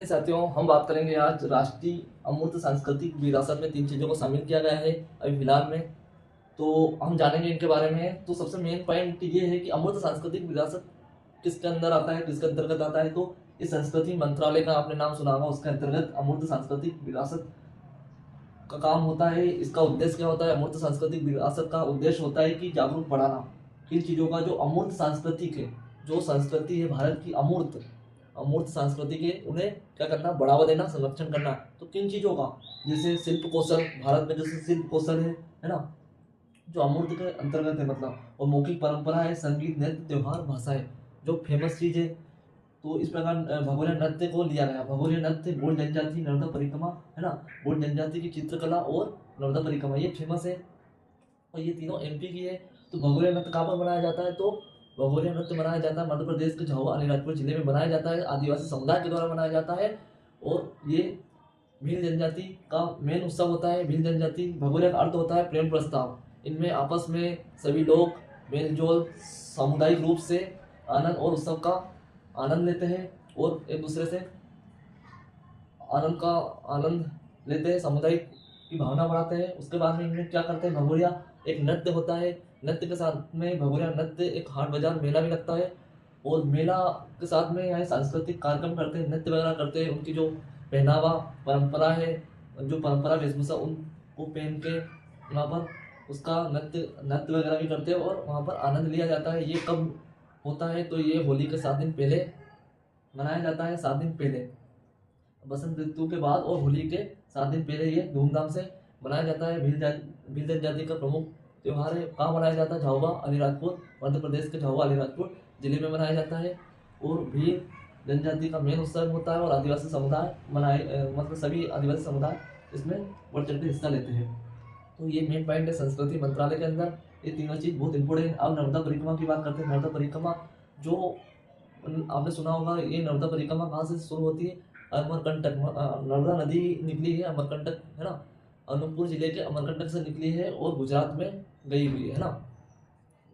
साथियों, हम बात करेंगे आज राष्ट्रीय अमूर्त सांस्कृतिक विरासत में 3 चीज़ों को शामिल किया गया है अभी फिलहाल में। तो हम जानेंगे इनके बारे में। तो सबसे मेन पॉइंट ये है कि अमूर्त सांस्कृतिक विरासत किसके अंदर आता है, किसके अंतर्गत आता है। तो इस संस्कृति मंत्रालय का आपने नाम सुना होगा, उसके अंतर्गत अमूर्त सांस्कृतिक विरासत का काम होता है। इसका उद्देश्य क्या होता है? अमूर्त सांस्कृतिक विरासत का उद्देश्य होता है कि जागरूक बढ़ाना इन चीज़ों का, जो अमूर्त सांस्कृतिक है, जो संस्कृति है भारत की अमूर्त अमूर्त सांस्कृतिक है, उन्हें क्या करना? बढ़ावा देना, संरक्षण करना। तो किन चीज़ों का? जैसे शिल्प कौशल, भारत में जैसे शिल्प कौशल है ना, जो अमूर्त के अंतर्गत है मतलब। और मौखिक परंपरा है, संगीत, नृत्य, त्योहार, भाषा है जो फेमस चीज़ है। तो इस प्रकार भगोरिया नृत्य को लिया गया। भगोरिया नृत्य गोंड जनजाति नर्मदा परिक्रमा है ना, गोंड जनजाति की चित्रकला और नर्मदा परिक्रमा ये फेमस है, और ये तीनों एमपी की है। तो भगोरिया नृत्य कहाँ पर मनाया जाता है? तो भगोरिया नृत्य मनाया जाता है मध्य प्रदेश के झाबुआ अलीराजपुर जिले में मनाया जाता है, आदिवासी समुदाय के द्वारा मनाया जाता है। और ये भील जनजाति का मेन उत्सव होता है। भील जनजाति भगोरिया का अर्थ होता है प्रेम प्रस्ताव। इनमें आपस में सभी लोग मेलजोल सामुदायिक रूप से आनंद और उत्सव का आनंद लेते हैं और एक दूसरे से आनंद लेते हैं, सामुदायिक की भावना बढ़ाते हैं। उसके बाद में इनमें क्या करते हैं? भगोरिया एक नृत्य होता है। नृत्य के साथ में भगोरिया नृत्य एक हाट बाजार मेला भी लगता है, और मेला के साथ में यहाँ सांस्कृतिक कार्यक्रम करते हैं, नृत्य वगैरह करते हैं। उनकी जो पहनावा परंपरा है, जो परंपरा वेशभूषा उनको पहन के वहाँ पर उसका नृत्य नृत्य वगैरह भी करते हैं और वहाँ पर आनंद लिया जाता है। ये कब होता है? तो ये होली के 7 दिन पहले मनाया जाता है। 7 दिन पहले, बसंत ऋतु के बाद और होली के 7 दिन पहले ये धूमधाम से मनाया जाता है। भील जनजाति का प्रमुख त्योहार है। कहाँ मनाया जाता है? झाबुआ अलीराजपुर, मध्य प्रदेश के झाबुआ अलीराजपुर जिले में मनाया जाता है। और भील जनजाति का मेन उत्सव होता है, और आदिवासी समुदाय मतलब सभी आदिवासी समुदाय इसमें बढ़ चढ़ के हिस्सा लेते हैं। तो ये मेन पॉइंट है संस्कृति मंत्रालय के अंदर। ये तीनों चीज़ बहुत इंपॉर्टेंट है। अब नर्मदा परिक्रमा की बात करते हैं। नर्मदा परिक्रमा जो आपने सुना होगा, ये नर्मदा परिक्रमा कहाँ से शुरू होती है? अमरकंटक, नर्मदा नदी निकली है अमरकंटक, है ना, अनूपपुर जिले के अमरकंटक से निकली है और गुजरात में गई हुई है ना,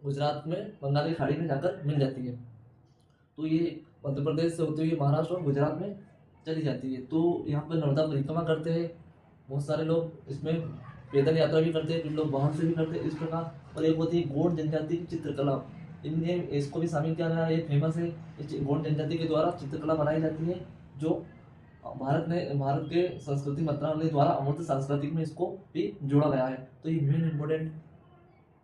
गुजरात में बंगाल की खाड़ी में जाकर मिल जाती है। तो ये मध्य प्रदेश से होते हुए महाराष्ट्र और गुजरात में चली जाती है। तो यहाँ पर नर्मदा परिक्रमा करते हैं बहुत सारे लोग। इसमें पैदल यात्रा भी करते हैं, कुछ लोग वाहन से भी करते हैं इस प्रकार। और एक होती है गोंड जनजाति की चित्रकला, इनमें इसको भी शामिल किया गया है। ये फेमस है। गोंड जनजाति के द्वारा चित्रकला बनाई जाती है, जो भारत के संस्कृति मंत्रालय द्वारा अमूर्त सांस्कृतिक में इसको भी जोड़ा गया है। तो ये मेन इंपॉर्टेंट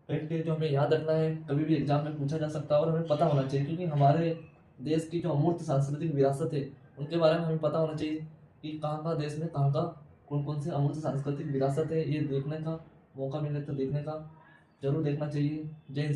फैक्ट है जो हमें याद रखना है, कभी भी एग्जाम में पूछा जा सकता है और हमें पता होना चाहिए। क्योंकि हमारे देश की जो अमूर्त सांस्कृतिक विरासत है, उनके बारे में हमें पता होना चाहिए कि कहाँ का देश में कहाँ का कौन कौन से अमूर्त सांस्कृतिक विरासत है। ये देखने का मौका मिले तो देखने का जरूर देखना चाहिए। जय हिंद।